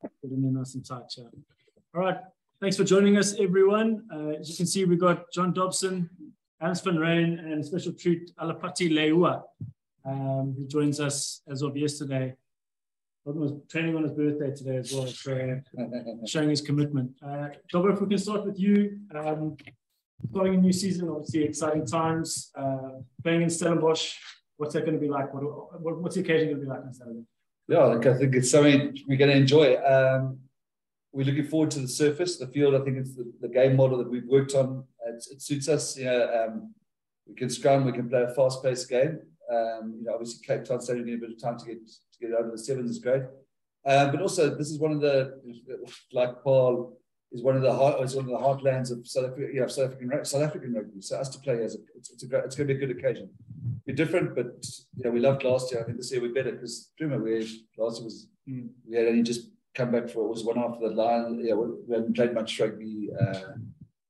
Put in there nice and tight. Yeah. All right. Thanks for joining us, everyone. As you can see, we've got John Dobson, Ernst van Rhyn, and special treat Alapati Leuia, who joins us as of yesterday. He was training on his birthday today as well, so showing his commitment. Dobber, if we can start with you. Starting a new season, obviously exciting times. Playing in Stellenbosch, what's that going to be like? What's the occasion going to be like on Saturday? Yeah, I think it's something we're going to enjoy. We're looking forward to the surface, the field. I think it's the game model that we've worked on. It suits us. You know, we can scrum, we can play a fast-paced game. You know, obviously Cape Town Stadium need a bit of time to get out of the sevens is great. But also, this is one of the, like Paul, is one of the heartlands of South Africa, you know, South African rugby. So us to play as it's going to be a good occasion. Be different, but you know, we loved last year. I think this year we're better because remember last year was we had only just come back for, it was one after the line. Yeah, we haven't played much rugby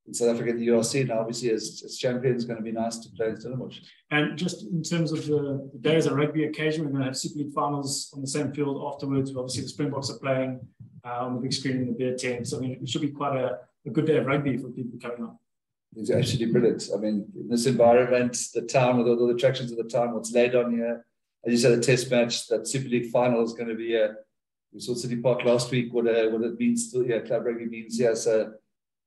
in South Africa in the URC. Now, obviously, as champions, it's going to be nice to play in Stellenbosch. And just in terms of the days of rugby occasion, we're going to have Super League finals on the same field afterwards. Obviously, the Springboks are playing on the big screen in the beer tent. So I mean, it should be quite a good day of rugby for people coming on. It's actually brilliant. I mean, in this environment, the town, with all the attractions of the town, what's laid on here, as you said, a test match, that Super League final is going to be we saw City Park last week, what it means still, yeah, club rugby means, yeah. So,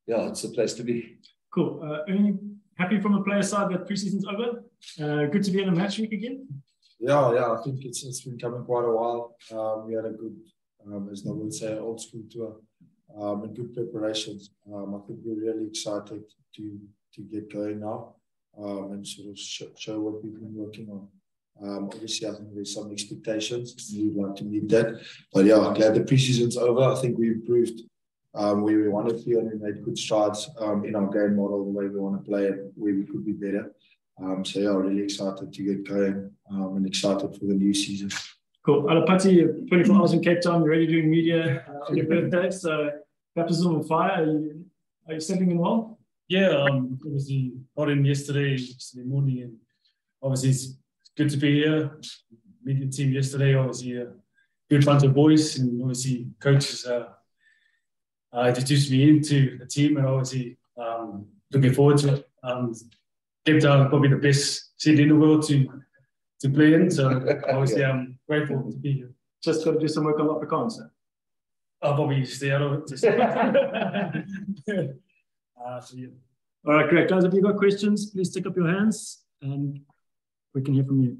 yeah, it's a place to be. Cool. Are you happy from a player side that pre-season's over? Good to be in a match week again? Yeah, I think it's been coming quite a while. We had a good, as Noel would say, old school tour. And good preparations. I think we're really excited to get going now and sort of show what we've been working on. Obviously, I think there's some expectations. We'd like to meet that. But yeah, I'm glad the preseason's over. I think we improved where we wanted to, and we made good strides in our game model, the way we want to play it, where we could be better. So yeah, really excited to get going and excited for the new season. Cool. Alapati, 24 hours in Cape Town, you're already doing media on your birthday, so baptism of fire. Are you settling in well? Yeah, obviously got in yesterday morning, and obviously it's good to be here. Meet the team yesterday, obviously a good bunch of boys, and obviously coaches introduced me into the team, and obviously looking forward to it. Cape Town probably the best city in the world to play in, so obviously I'm grateful to be here. Just got to do some work on Afrikaans. I'll probably stay out of it. Yeah. All right, great. Guys, if you've got questions, please stick up your hands and we can hear from you.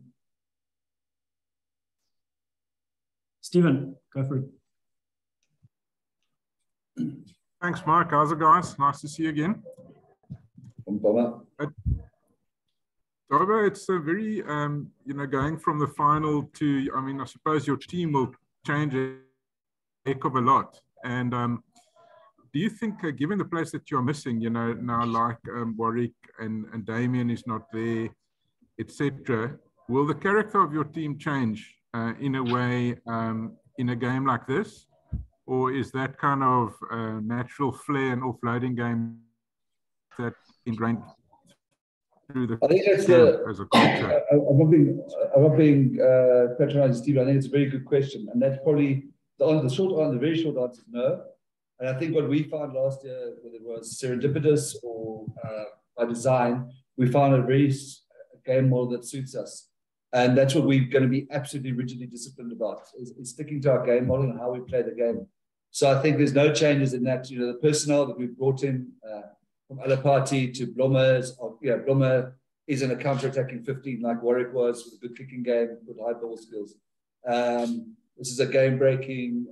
Stephen, go for it. Thanks, Mark. How's it, guys? Nice to see you again. Dobber, it's a very, going from the final to, I mean, I suppose your team will change a heck of a lot. And do you think, given the players that you're missing, you know, now like Warwick and Damien is not there, etc., will the character of your team change in a way in a game like this? Or is that kind of natural flair and offloading game that ingrained through the, I think that's as a culture? I'm not being patronizing, Steve. I think it's a very good question, and that's probably the very short answer is no. And I think what we found last year, whether it was serendipitous or by design, we found a very game model that suits us, and that's what we're going to be absolutely rigidly disciplined about: is sticking to our game model and how we play the game. So I think there's no changes in that. You know, the personnel that we've brought in. From Alapati to Blommer's, Blommer isn't a counter-attacking 15 like Warwick was, with a good kicking game, with high ball skills. This is a game-breaking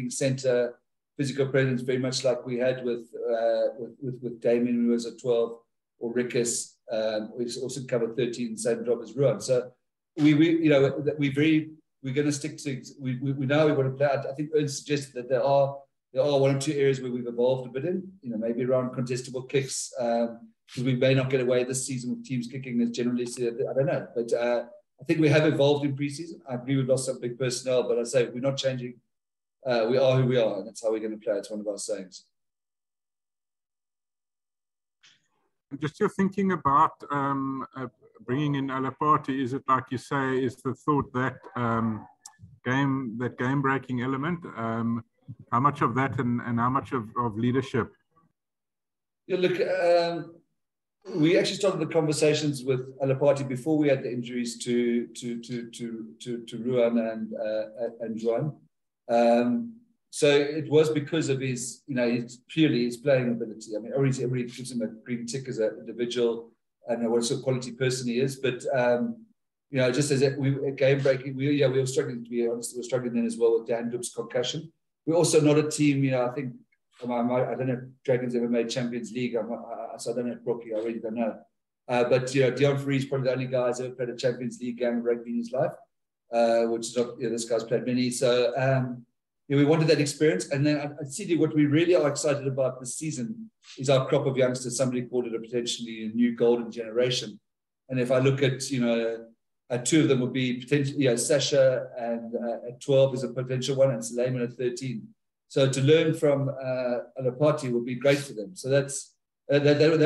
centre, physical presence, very much like we had with Damien, who was at 12, or Rickus, who also covered 13, same job as Rhyn. So we're going to stick to. We know we want to play. I think Ernst suggested that there are one or two areas where we've evolved a bit in, you know, maybe around contestable kicks, because we may not get away this season with teams kicking as generally. I don't know, but I think we have evolved in pre-season. I agree we've lost some big personnel, but I say we're not changing. We are who we are, and that's how we're going to play. It's one of our sayings. Just your thinking about bringing in Alapati, is it like you say, is the thought that game-breaking element? How much of that and how much of leadership? Yeah, look, we actually started the conversations with Alapati before we had the injuries to Rhyn and Rhyn. So it was because of his, purely his playing ability. I mean, everybody gives him a green tick as an individual and what sort of quality person he is. But just as game breaking, we were struggling, to be honest. We were struggling then as well with Dan Dub's concussion. We're also not a team. I think I don't know if Dragons ever made Champions League. So I don't know if Brookie. I really don't know. But Dion Fourie is probably the only guy who's ever played a Champions League game of rugby in his life, which is not. This guy's played many. So. We wanted that experience. And then I see what we really are excited about this season is our crop of youngsters. Somebody called it potentially a new golden generation. And if I look at, two of them would be potentially, Sasha and at 12 is a potential one and Suleiman at 13. So to learn from Alapati would be great for them. So that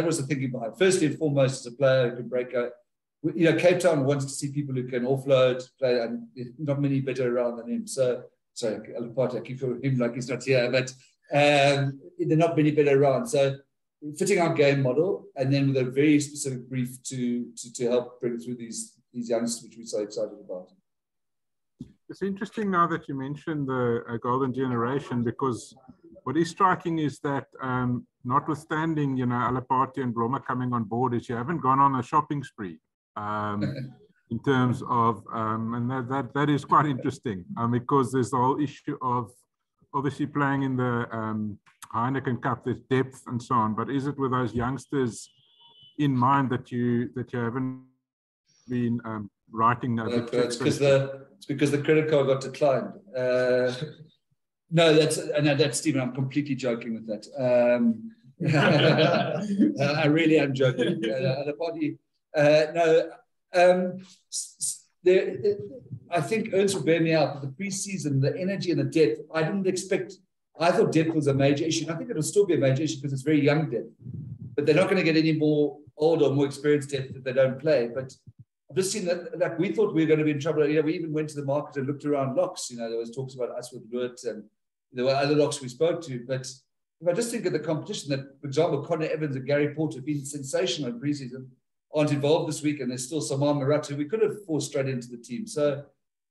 was the thinking behind. Firstly and foremost, as a player who can break out. Cape Town wants to see people who can offload, play, and not many better around than him. So, sorry, Alapati, I keep calling him like he's not here, but they're not many better around. So fitting our game model and then with a very specific brief to help bring through these youngsters, which we're so excited about. It's interesting now that you mentioned the golden generation, because what is striking is that notwithstanding, Alapati and Blomma coming on board, is you haven't gone on a shopping spree. In terms of, and that is quite interesting because there's the whole issue of obviously playing in the Heineken Cup, there's depth and so on. But is it with those youngsters in mind that you haven't been writing? It's because the credit card got declined. No, that's Stephen. I'm completely joking with that. I really am joking. I think Ernst will bear me out. The pre-season, the energy and the depth, I thought depth was a major issue. And I think it'll still be a major issue because it's very young depth. But they're not going to get any more older or more experienced depth if they don't play. But I've just seen that we thought we were going to be in trouble. We even went to the market and looked around locks. There was talks about us with Leuia and there were other locks we spoke to. But if I just think of the competition that, for example, Connor Evans and Gary Porter have been sensational in pre-season, aren't involved this week, and there's still Samar Marat who we could have forced straight into the team. So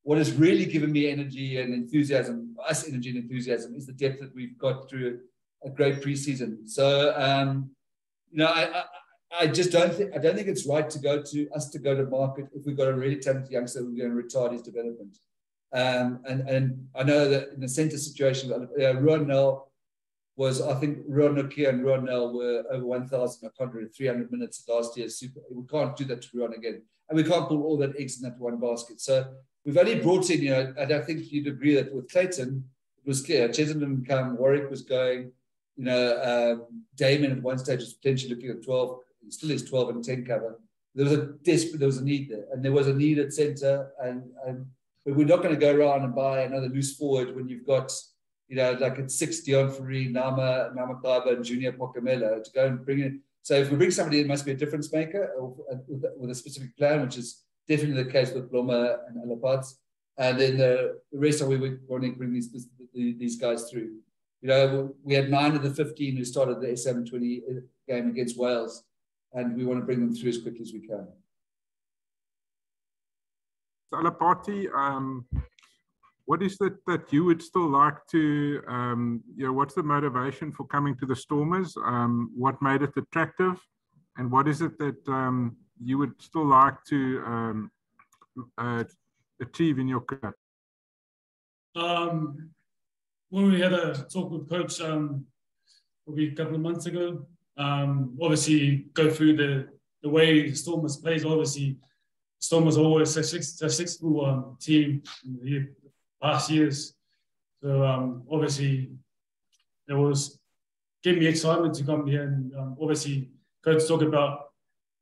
what has really given me energy and enthusiasm, is the depth that we've got through a great preseason. So I just don't think it's right to go to market if we've got a really talented youngster who's going to retard his development. And I know that in the centre situation, Rhyn Nel was, I think Rhyn Nokia and Rhyn Nel were over 1,300 minutes last year. Super. We can't do that to Rhyn again. And we can't put all that eggs in that one basket. So we've only brought in, and I think you'd agree that with Clayton, it was clear. Chesington come, Warwick was going, Damon at one stage was potentially looking at 12, he still is 12 and 10 cover. There was a need there. And there was a need at centre. But we're not going to go around and buy another loose forward when you've got, like at 6, Dion Fourie, Nama Kaba, and Junior Pokamela to go and bring in. So if we bring somebody, it must be a difference maker with a specific plan, which is definitely the case with Blomma and Alapati. And then the rest of we want to bring these guys through. We had 9 of the 15 who started the SM20 game against Wales, and we want to bring them through as quickly as we can. Alapati, what is it that you would still like to, what's the motivation for coming to the Stormers? What made it attractive? And what is it that you would still like to achieve in your career? When we had a talk with Coach probably a couple of months ago, obviously go through the way the Stormers plays. Obviously, Stormers are always a successful team in the past years. So obviously, there was gave me excitement to come here and obviously Coach talk about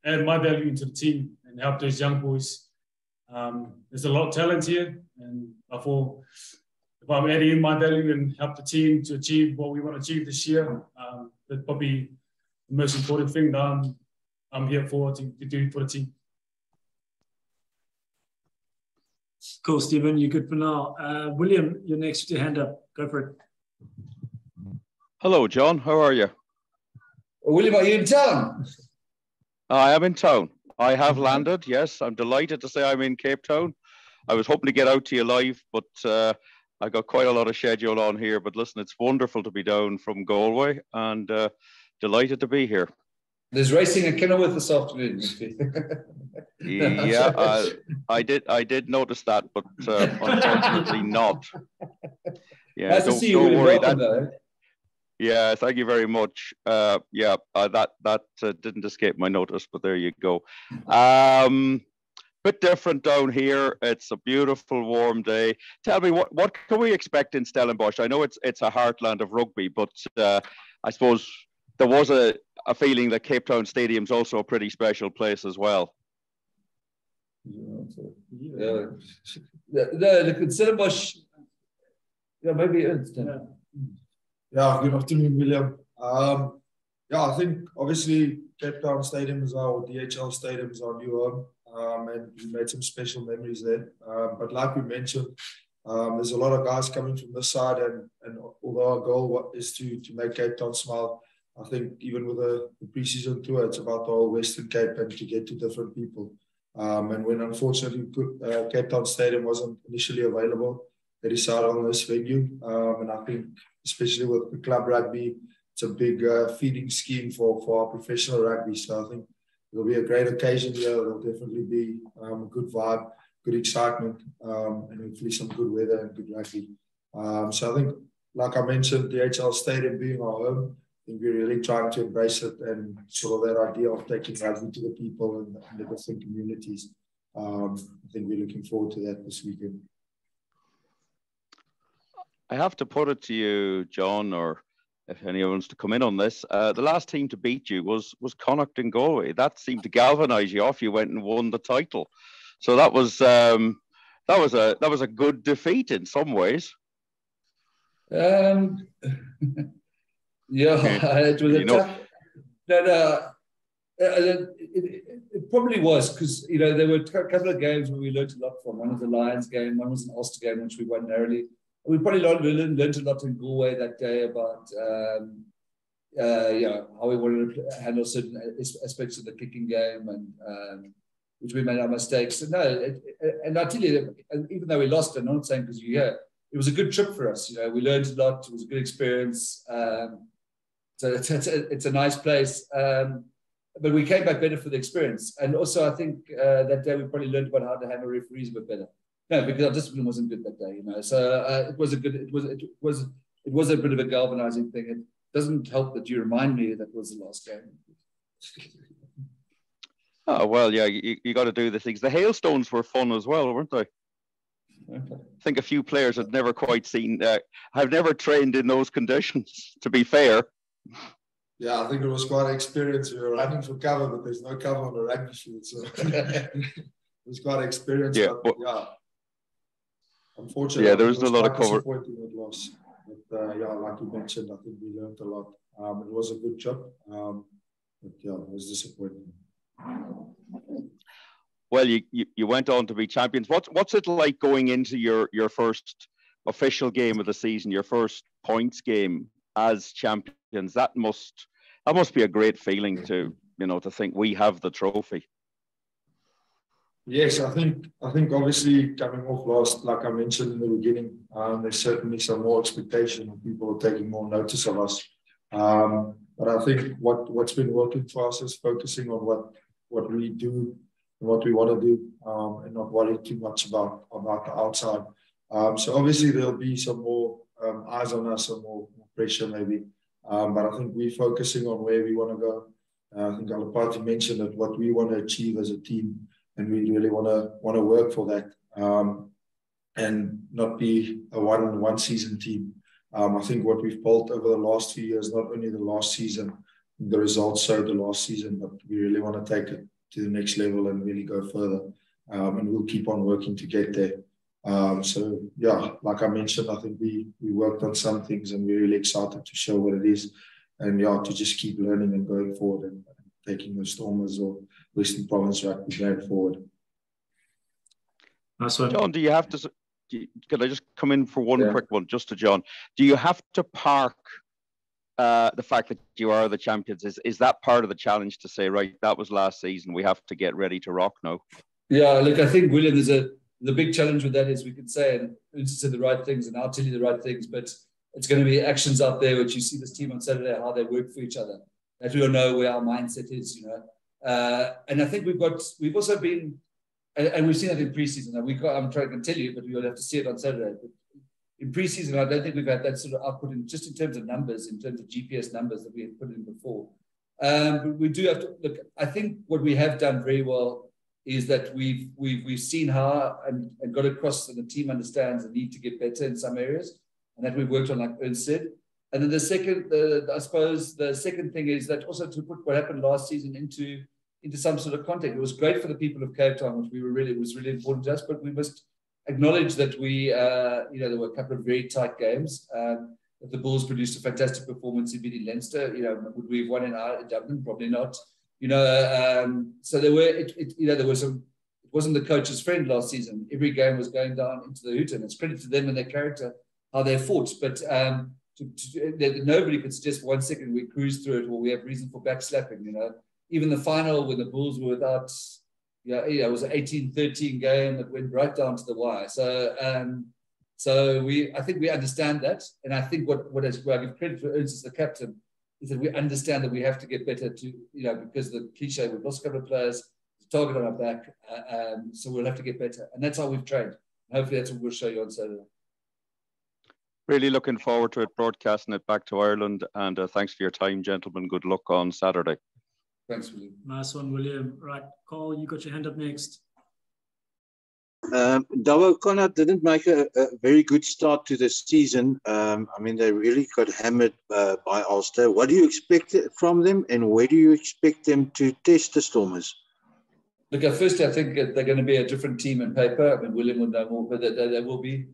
add my value into the team and help those young boys. There's a lot of talent here, and I thought if I'm adding in my value and help the team to achieve what we want to achieve this year, that's probably the most important thing that I'm here for to do for the team. Cool, Stephen. You're good for now. William, you're next with your hand up. Go for it. Hello, John. How are you? William, are you in town? I am in town. I have landed. Yes, I'm delighted to say I'm in Cape Town. I was hoping to get out to you live, but I got quite a lot of schedule on here. But listen, it's wonderful to be down from Galway and delighted to be here. There's racing in Kenilworth this afternoon. Yeah, I did notice that, but unfortunately not. Yeah, nice to see you. Don't worry. Welcome, yeah, thank you very much. That didn't escape my notice, but there you go. Bit different down here. It's a beautiful, warm day. Tell me, what can we expect in Stellenbosch? I know it's a heartland of rugby, but I suppose there was a feeling that Cape Town Stadium's also a pretty special place as well. Yeah. Look, in Stellenbosch, yeah, maybe Ernst. Yeah, good afternoon, William. I think obviously Cape Town Stadium is our DHL Stadium is our new home, and we made some special memories there. But like we mentioned, there's a lot of guys coming from this side, and although our goal is to make Cape Town smile, I think even with the pre-season tour, it's about the whole Western Cape and to get to different people. And when unfortunately Cape Town Stadium wasn't initially available, they decided on this venue, and I think especially with the club rugby, it's a big feeding scheme for our professional rugby. So I think it'll be a great occasion here. There'll definitely be a good vibe, good excitement, and hopefully some good weather and good rugby. So I think, like I mentioned, the DHL Stadium being our home, I think we're really trying to embrace it and sort of that idea of taking rugby to the people and the different communities. I think we're looking forward to that this weekend. I have to put it to you, John, or if anyone wants to come in on this, the last team to beat you was Connacht in Galway. That seemed to galvanise you off. You went and won the title, so that was a good defeat in some ways. Yeah, it was a tough. It probably was because there were a couple of games where we learned a lot from. One was the Lions game, one was an Ulster game, which we won narrowly. We probably learned a lot in Galway that day about how we wanted to handle certain aspects of the kicking game, and which we made our mistakes. And and I tell you, even though we lost, I'm not saying because you're here, it was a good trip for us. We learned a lot. It was a good experience. So it's a nice place. But we came back better for the experience. And also, I think that day we probably learned about how to handle referees a bit better. No, because our discipline wasn't good that day, So it was a bit of a galvanizing thing. It doesn't help that you remind me that was the last game. Oh well, yeah, you got to do the things. The hailstones were fun as well, weren't they? Okay. I think a few players had never quite seen. Have never trained in those conditions. To be fair. Yeah, I think it was quite an experience. We were running for cover, but there's no cover on the rugby field, so it was quite an experience. Yeah, but unfortunately, yeah, there was a lot of cover. Disappointing at loss. But like you mentioned, I think we learned a lot. It was a good trip, but it was disappointing. Well, you went on to be champions. What's it like going into your first official game of the season, your first points game as champions? That must be a great feeling to think we have the trophy. Yes, I think obviously coming off last, like I mentioned in the beginning, there's certainly some more expectation and people are taking more notice of us. But I think what's been working for us is focusing on what we do and what we want to do, and not worry too much about the outside. So obviously there'll be some more eyes on us, some more pressure maybe. But I think we're focusing on where we want to go. I think Alapati mentioned that what we want to achieve as a team, and we really want to work for that, and not be a one season team. I think what we've built over the last few years, not only the last season, the results showed the last season, but we really want to take it to the next level and really go further. And we'll keep on working to get there. So yeah, like I mentioned, I think we worked on some things and we're really excited to show what it is, and to just keep learning and going forward and taking the Stormers or Western Province rugby going forward. Nice one. John, do you have to? Could I just come in for one quick one, just to John? Do you have to park the fact that you are the champions? Is that part of the challenge to say, right, that was last season, we have to get ready to rock now? Yeah, look, I think, William, the big challenge with that is we can say, and Ernst said the right things, and I'll tell you the right things, but it's going to be actions out there, which you see this team on Saturday, how they work for each other. That we all know where our mindset is, you know. And I think we've also been, and we've seen it in preseason. I'm trying to tell you, but we'll have to see it on Saturday. But in preseason, I don't think we've had that sort of output just in terms of numbers, in terms of GPS numbers that we had put in before. But we do have to look. I think what we have done very well is that we've seen how and got across, and the team understands the need to get better in some areas, and that we've worked on, like Ernst said. And then I suppose the second thing is that also to put what happened last season into some sort of context. It was great for the people of Cape Town, which was really important to us, but we must acknowledge that there were a couple of very tight games. That the Bulls produced a fantastic performance in beating Leinster. Would we have won in Dublin? Probably not. So there were, there was some. It wasn't the coach's friend last season. Every game was going down into the hoot, and it's credit to them and their character how they fought. But nobody could suggest for 1 second we cruise through it or we have reason for backslapping. Even the final when the Bulls were without, it was an 18-13 game that went right down to the wire. So I think we understand that, and I think where I give credit to Ernst as the captain is that we understand that we have to get better to, because the cliche, we've lost a couple of players, the target on our back, so we'll have to get better, and that's how we've trained. Hopefully that's what we'll show you on Saturday. Really looking forward to it, broadcasting it back to Ireland, and thanks for your time, gentlemen. Good luck on Saturday. Thanks, William. Nice one, William. Right, Carl, you got your hand up next. Connacht didn't make a very good start to the season. They really got hammered by Ulster. What do you expect from them, and where do you expect them to test the Stormers? Look, firstly, I think they're going to be a different team in paper. William would know more, but they will be.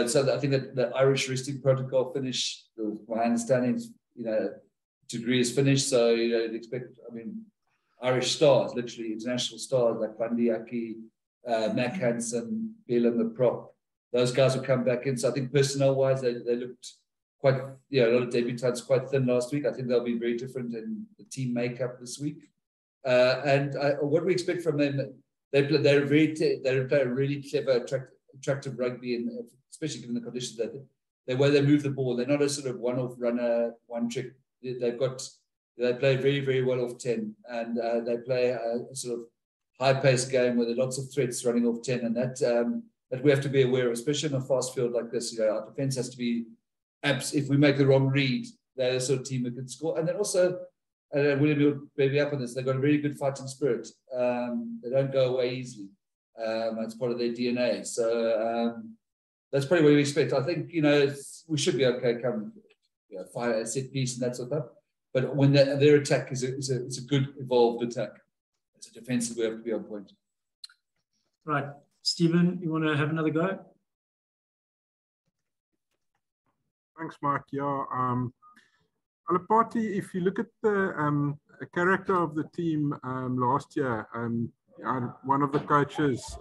So I think that the Irish resting protocol finished. My understanding is, degree is finished. So you'd expect. Irish stars, literally international stars like Bundy, Aki, Mac Hansen, Bielan, the prop. Those guys will come back in. So I think personnel-wise, they looked quite, a lot of debutants quite thin last week. I think they'll be very different in the team makeup this week. And what we expect from them, they play a really clever, attractive rugby, and especially given the conditions that the way they move the ball. They're not a sort of one-off runner, one trick. They play very, very well off 10, and they play a sort of high-paced game where there are lots of threats running off 10, and that we have to be aware of, especially on a fast field like this. Our defence has to be if we make the wrong read, they're the sort of team that can score. And then also, William will baby up on this, they've got a really good fighting spirit. They don't go away easily. That's part of their DNA. So that's probably what we expect. I think, we should be okay come fire a set piece and that sort of stuff. But when their attack is a good, evolved attack. It's a defensive, we have to be on point. Right. Stephen, you want to have another go? Thanks, Mike. Yeah. Alapati, if you look at the character of the team last year, one of the coaches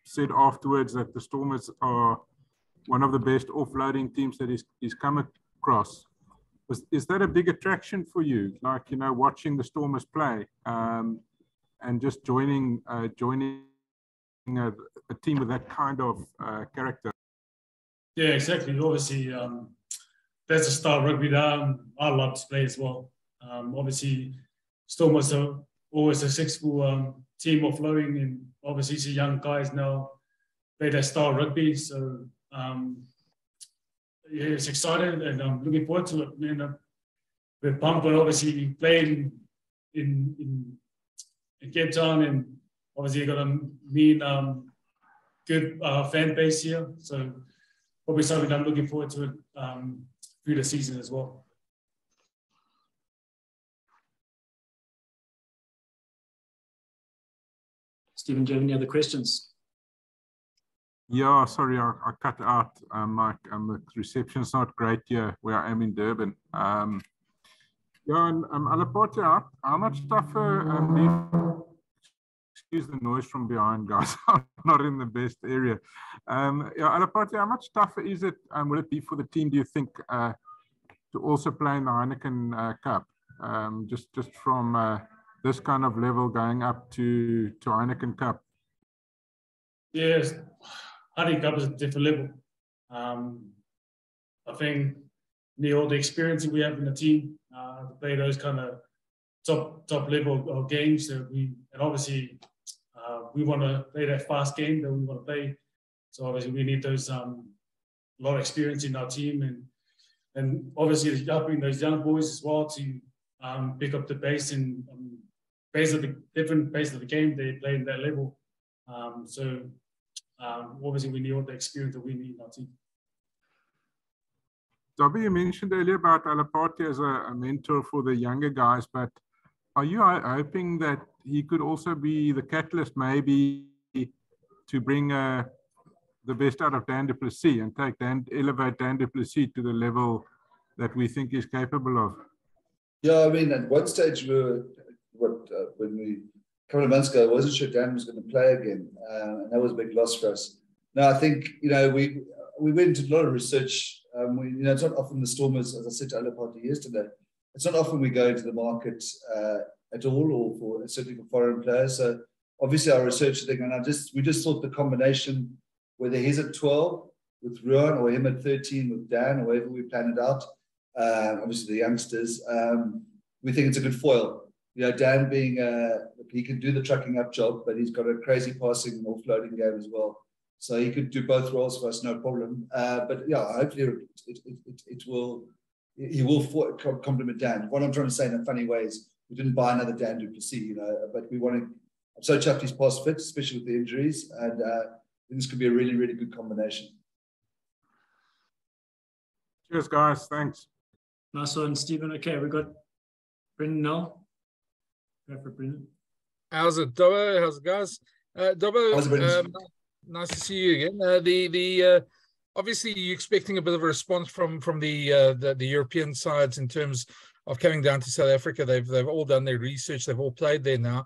said afterwards that the Stormers are one of the best offloading teams that he's come across. Is that a big attraction for you? Like, watching the Stormers play and just joining a team with that kind of character? Yeah, exactly. Obviously, that's a style rugby that I love to play as well. Obviously, Stormers are always a successful team offloading, and obviously, the young guys now play that style rugby. So, it's exciting, and I'm looking forward to it. Man, we're pumped, but obviously playing in Cape Town, and obviously got a mean, good fan base here. So probably something I'm looking forward to it through the season as well. Stephen, do you have any other questions? Yeah, sorry, I cut out, Mike. The reception's not great here where I am in Durban. Alapati, how much tougher do you the noise from behind, guys. I'm not in the best area. Yeah, Alapati, how much tougher is it, will it be for the team, do you think, to also play in the Heineken Cup? Just from this kind of level going up to Heineken Cup? Yes, Heineken Cup is a different level. I think all the experience that we have in the team to play those kind of top level of games that and obviously we want to play that fast game that we want to play. So obviously we need those a lot of experience in our team and obviously helping those young boys as well to pick up the pace and pace of the different pace of the game they play in that level. So obviously we need all the experience that we need in our team. Dobby, you mentioned earlier about Alapati as a mentor for the younger guys, but are you hoping that he could also be the catalyst maybe to bring the best out of Dan du Plessis and elevate Dan du Plessis to the level that we think he's capable of? Yeah, I mean, at one stage, when we, a couple of months ago, I wasn't sure Dan was going to play again, and that was a big loss for us. Now, I think, we went into a lot of research. It's not often the Stormers, as I said to Alapati yesterday, it's not often we go into the market at all, or certainly for foreign players. So obviously our research thing, and we just thought the combination, whether he's at 12 with Rhyn or him at 13 with Dan, or whatever we plan it out, obviously the youngsters, we think it's a good foil. Dan being, he can do the trucking up job, but he's got a crazy passing and offloading game as well. So he could do both roles for us, no problem. But yeah, hopefully he will complement Dan. What I'm trying to say in a funny way is we didn't buy another Dan du Plessis, but we want to. I'm so chuffed he's past fit, especially with the injuries, and I think this could be a really, really good combination. Cheers, guys. Thanks. Nice one, Stephen. Okay, we got Brendan now. Go for Brendan. How's it, Dobbo? How's it, guys? Dobbo, How's it, Brendan? nice to see you again. Obviously, you're expecting a bit of a response from the European sides in terms of coming down to South Africa. They've all done their research. They've all played there now.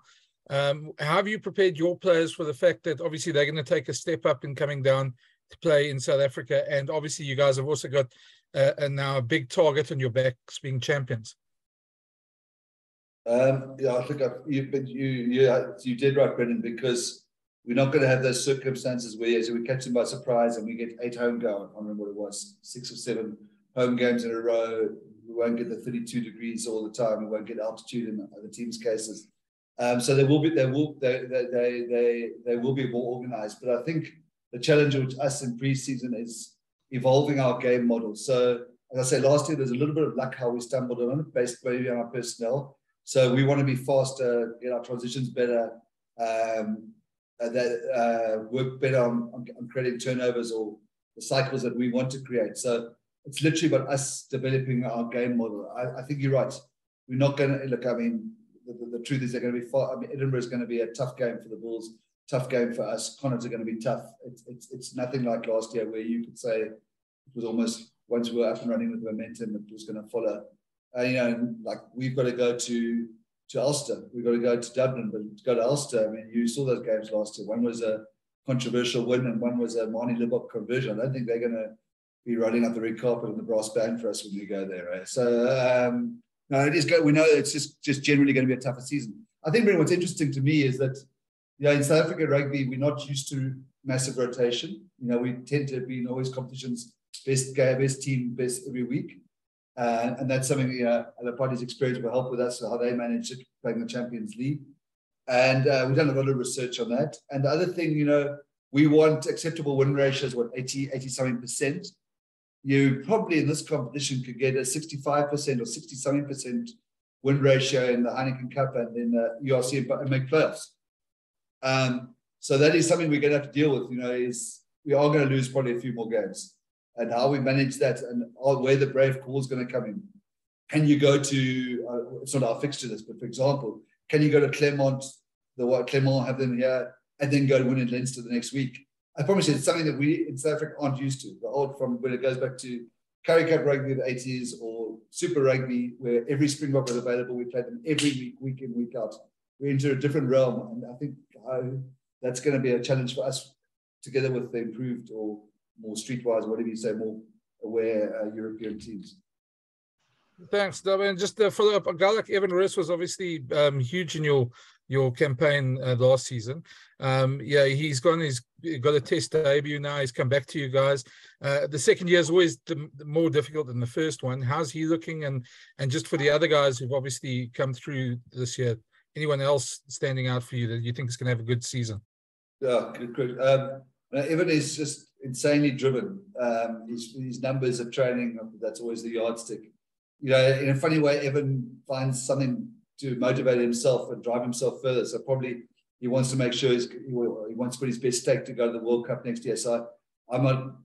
How have you prepared your players for the fact that obviously they're going to take a step up in coming down to play in South Africa? And obviously, you guys have also got now a big target on your backs being champions. Yeah, I think you did right, Brendan, because we're not going to have those circumstances where we catch them by surprise and we get 8 home games. I can't remember what it was, 6 or 7 home games in a row. We won't get the 32 degrees all the time. We won't get altitude in other teams' cases. So they will be more organised. But I think the challenge with us in pre-season is evolving our game model. So as I say, last year there's a little bit of luck how we stumbled on it, based maybe on our personnel. So we want to be faster, get our transitions better. Work better on creating turnovers or the cycles that we want to create. So it's literally about us developing our game model. I think you're right. We're not going to look. I mean, the truth is they're going to be far. I mean, Edinburgh is going to be a tough game for the Bulls. Tough game for us. Connacht are going to be tough. It's nothing like last year where you could say it was almost once we were up and running with momentum, it was going to follow. Like we've got to go to Ulster. We've got to go to Dublin, but to go to Ulster, I mean, you saw those games last year. One was a controversial win and one was a Marnie Libop conversion. I don't think they're going to be rolling up the red carpet and the brass band for us when we go there. Right? So, no, it is good. We know it's just generally going to be a tougher season. I think really what's interesting to me is that, in South Africa rugby, we're not used to massive rotation. We tend to be in always competitions, best team, best every week. And that's something Alapati's experience will help with us, how they manage it, playing the Champions League. And we've done a lot of research on that. And the other thing, we want acceptable win ratios, 80-something%. You probably in this competition could get a 65% or 60-something% win ratio in the Heineken Cup and in the URC and make playoffs. So that is something we're going to have to deal with, is we are going to lose probably a few more games. And how we manage that and where the brave call is going to come in. Can you go to, it's not our fixture list, but for example, can you go to Clermont, Clermont have them here, and then go to win in Leinster the next week? I promise you, it's something that we in South Africa aren't used to. The old, from when it goes back to Currie Cup rugby of the 80s or Super Rugby, where every Springbok was available, we played them every week in, week out. We enter a different realm, and I think that's going to be a challenge for us, together with the improved or more streetwise, whatever you say, more aware European teams. Thanks, Dob. And just to follow up, a guy like Evan Roos was obviously huge in your campaign last season. Yeah, he's got a test debut now. He's come back to you guys. The second year is always the more difficult than the first one. How's he looking? And just for the other guys who've obviously come through this year, anyone else standing out for you that you think is going to have a good season? Yeah, good. Evan is just insanely driven. His numbers at training, that's always the yardstick. You know, in a funny way, Evan finds something to motivate himself and drive himself further. So probably he wants to make sure he wants to put his best stake to go to the World Cup next year. So I'm not,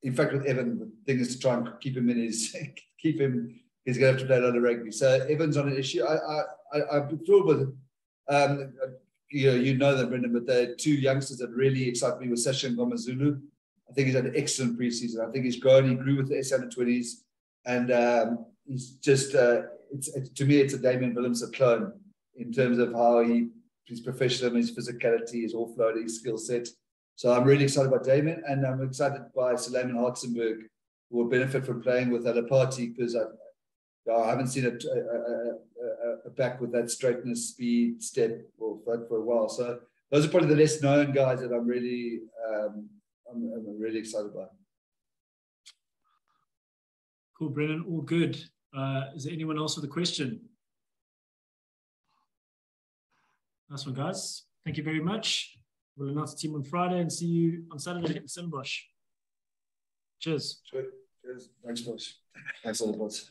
in fact, with Evan, the thing is to try and keep him in his, he's going to have to play a lot of rugby. So Evan's on an issue. I'm thrilled with it. You know them, Brendan, but there are two youngsters that really excite me with Sasha and Ngomazulu. I think he's had an excellent preseason. I think he's grown. He grew with the S-under-20s. And he's just, to me, it's a Damien Willemse clone in terms of how his professionalism, his physicality, his offload, his skill set. So I'm really excited about Damien, and I'm excited by Suleiman Hartzenberg, who will benefit from playing with Alapati, because I haven't seen a back with that straightness, speed, step for a while. So those are probably the less known guys that I'm really excited about. Cool, Brennan. All good. Is there anyone else with a question? Nice one, guys. Thank you very much. We'll announce the team on Friday and see you on Saturday at Stellenbosch. Cheers. Cheers. Thanks, boys. Thanks a lot, boys.